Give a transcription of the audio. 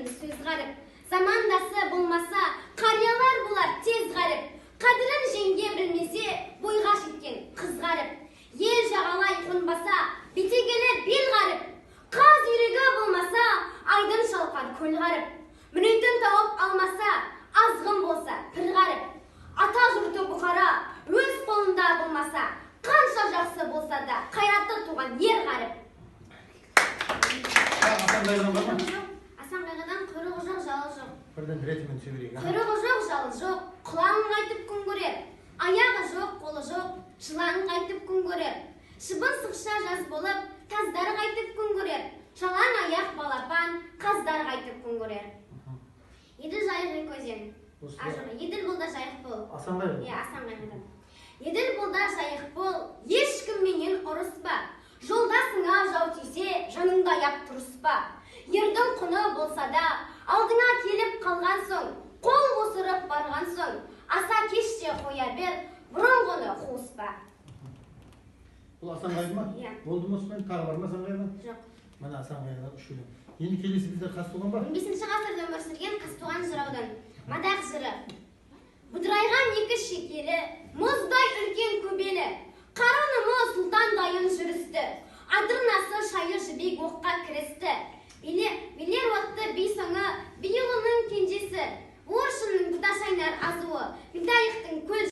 деген сөз ғарып. Замандасы болмаса, қариялар болар тез ғарып. Қадірін жеңге білмесе, бойға жеткен қыз ғарып. Ел жағалай қонбаса, бетегелі бел ғарып. Қаз үйрегі болмаса, айдын шалқар көл ғарып. Мүнетін тауып алмаса, азғын болса пір ғарып. Ата жұрты бұқара, өз қолында болмаса, қанша жақсы болса да, қайратты туған ер ғарып. Асан қайғыдан бар ма? Асан қайғыдан құйрығы жоқ, жалы жоқ. Бірден ретімен сөйлейік. Құйрығы жоқ, жалы жоқ, құлағын қайтып күн көрер. Аяғы жоқ, қолы жоқ, жыланын қайтып күн көрер. Шыбын сықша жаз болып, таздар қайтып күн көрер. Жалаң аяқ балапан, қаздар қайтып күн көрер. Еділ жайық өзен. Еділ болда жайық бол. Асан қайғы? Асан қайғыдан. Еділ болда жайық бол, ешкімменен ұрыспа. Жолдасыңа жау тисе, жаныңда аяп тұрыспа. Ердің құны болса да, алдыңа келіп қалған соң, қол қосырып барған соң, аса кеште қоя бер, бұрынғыны қуыспа. Бұл асан қайғы ма? Болды ма осымен? Тағы бар ма асан қайғы? Жоқ. Мына асан қайғыдан үш өлең. Енді келесі біздер Қазтуған бар? 15 ғасырда өмір сүрген Қазтуған жыраудан. Мадақ жыры. Бұдырайған екі шекелі, мұздай үлкен көбелі, қарынымы сұлтандайын жүрісті. Адырнасы шайы жібек оққа кірісті. Белер отты бей соңы, бейұлының кенжесі. Оршының бұта шайнар азуы, бидайықтың көл